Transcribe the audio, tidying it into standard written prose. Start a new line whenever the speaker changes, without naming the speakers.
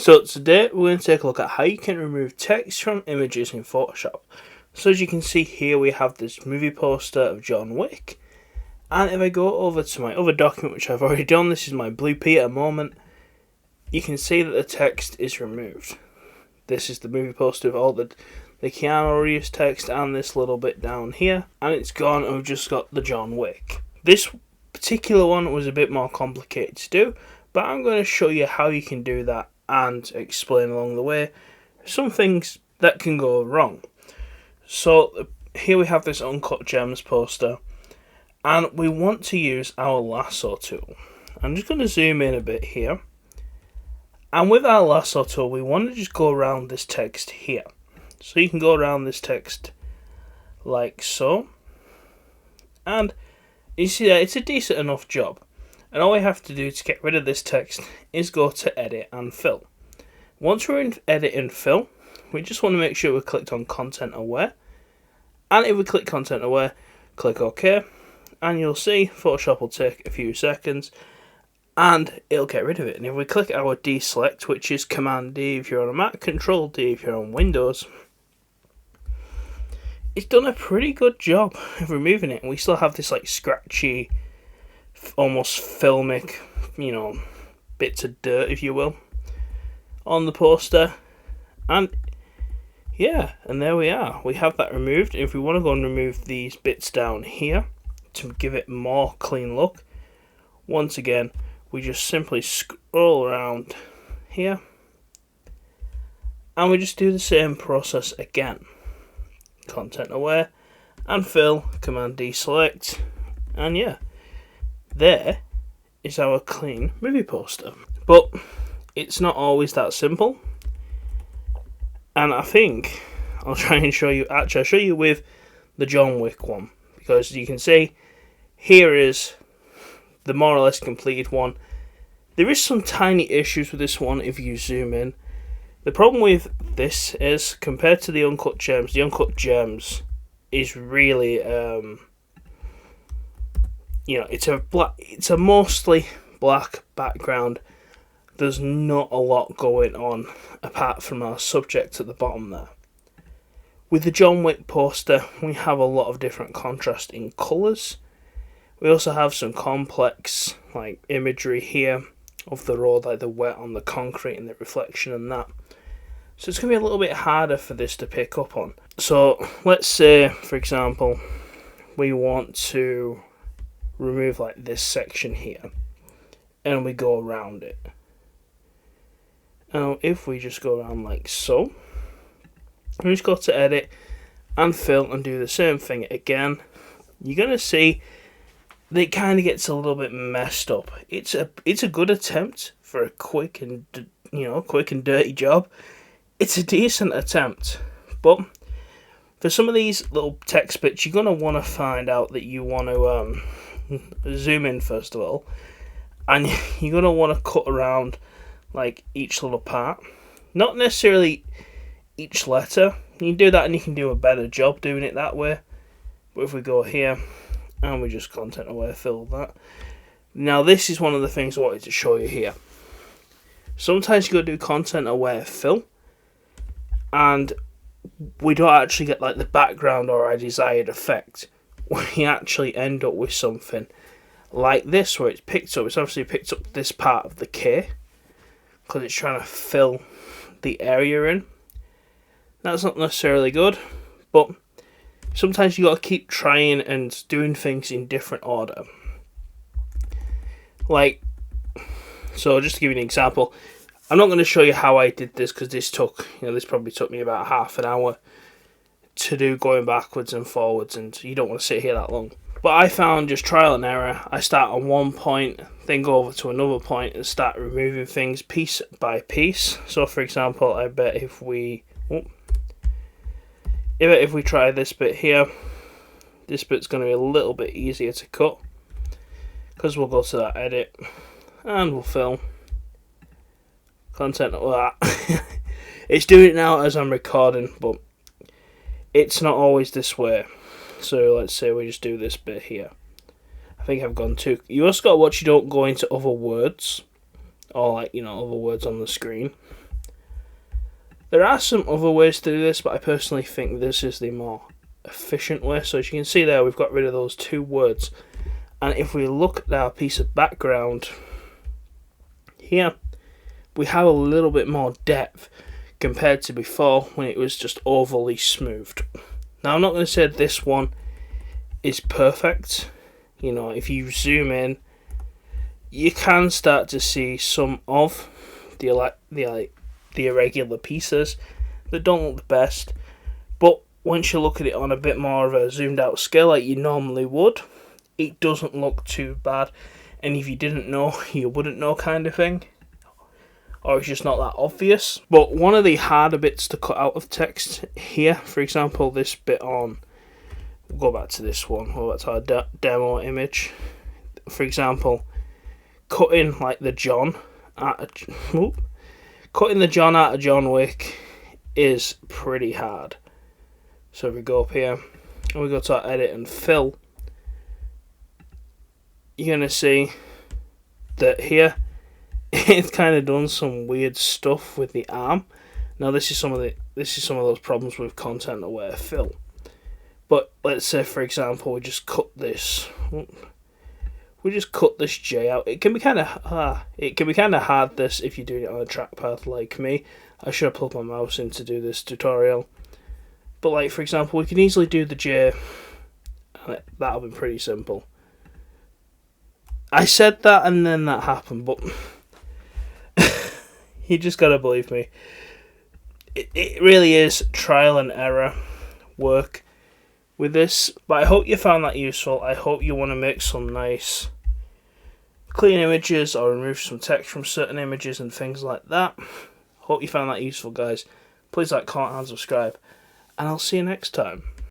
So today we're going to take a look at how you can remove text from images in Photoshop. So as you can see here, we have this movie poster of John Wick. And if I go over to my other document, which I've already done, this is my Blue Peter moment, you can see that the text is removed. This is the movie poster of all the Keanu Reeves text and this little bit down here. And it's gone, and we've just got the John Wick. This particular one was a bit more complicated to do, but I'm going to show you how you can do that and explain along the way some things that can go wrong. So here we have this Uncut Gems poster, and we want to use our lasso tool. I'm just going to zoom in a bit here, and with our lasso tool we want to just go around this text here. So you can go around this text like so, and you see that it's a decent enough job. And all we have to do to get rid of this text is go to Edit and Fill. Once we're in Edit and Fill, we just want to make sure we're clicked on Content Aware. And if we click Content Aware, click OK. And you'll see Photoshop will take a few seconds and it'll get rid of it. And if we click our deselect, which is Command D if you're on a Mac, Control D if you're on Windows, it's done a pretty good job of removing it. And we still have this like scratchy, almost filmic, bits of dirt, if you will, on the poster. And yeah, and there we are. We have that removed. If we want to go and remove these bits down here to give it more clean look, once again, we just simply scroll around here and we just do the same process again. Content Aware and Fill, Command Deselect, and yeah, there is our clean movie poster. But it's not always that simple, and I think I'll try and show you. Actually, I'll show you with the John Wick one, because you can see here is the more or less completed one. There is some tiny issues with this one if you zoom in. The problem with this is, compared to the Uncut Gems is really it's a mostly black background. There's not a lot going on apart from our subject at the bottom there. With the John Wick poster, we have a lot of different contrast in colours. We also have some complex imagery here of the road, like the wet on the concrete and the reflection and that. So it's going to be a little bit harder for this to pick up on. So let's say, for example, we want to remove this section here, and we go around it. Now if we just go around like so, we just go to Edit and Fill and do the same thing again, you're going to see that it kind of gets a little bit messed up. It's a good attempt for a quick and dirty job. It's a decent attempt, but for some of these little text bits, you're going to want to find out that you want to zoom in first of all, and you're going to want to cut around each little part, not necessarily each letter. You can do that and you can do a better job doing it that way. But if we go here and we just Content Aware Fill that. Now this is one of the things I wanted to show you here. Sometimes you got to do Content Aware Fill and we don't actually get the background or our desired effect. We actually end up with something like this, where it's obviously picked up this part of the K because it's trying to fill the area in. That's not necessarily good, but sometimes you got to keep trying and doing things in different order. So just to give you an example, I'm not going to show you how I did this because this probably took me about half an hour to do, going backwards and forwards, and you don't want to sit here that long. But I found just trial and error. I start on one point, then go over to another point and start removing things piece by piece. So for example, I bet if we try this bit here, this bit's going to be a little bit easier to cut, because we'll go to that Edit and we'll Fill. Content. It's doing it now as I'm recording, but it's not always this way. So let's say we just do this bit here. I think I've gone too. You also got to watch you don't go into other words, or other words on the screen. There are some other ways to do this, but I personally think this is the more efficient way. So as you can see there, we've got rid of those two words. And if we look at our piece of background here, we have a little bit more depth compared to before when it was just overly smoothed. Now I'm not going to say this one is perfect. You know, if you zoom in, you can start to see some of the irregular pieces that don't look the best. But once you look at it on a bit more of a zoomed out scale like you normally would, it doesn't look too bad. And if you didn't know, you wouldn't know kind of thing. Or it's just not that obvious. But one of the harder bits to cut out of text here, for example, this bit on, we'll go back to this one, we'll go back to our demo image. For example, cutting like the John out of John Wick is pretty hard. So if we go up here and we go to our edit and fill, you're gonna see that here it's kind of done some weird stuff with the arm. Now this is some of those problems with content aware fill. But let's say, for example, we just cut this J out. It can be kind of hard this if you're doing it on a trackpad like me. I should have plugged my mouse in to do this tutorial. But like, for example, we can easily do the J, and that'll be pretty simple. I said that and then that happened, but you just gotta believe me. It really is trial and error work with this, but I hope you found that useful. I hope you want to make some nice clean images or remove some text from certain images and things like that. Hope you found that useful, guys. Please like, comment, and subscribe, and I'll see you next time.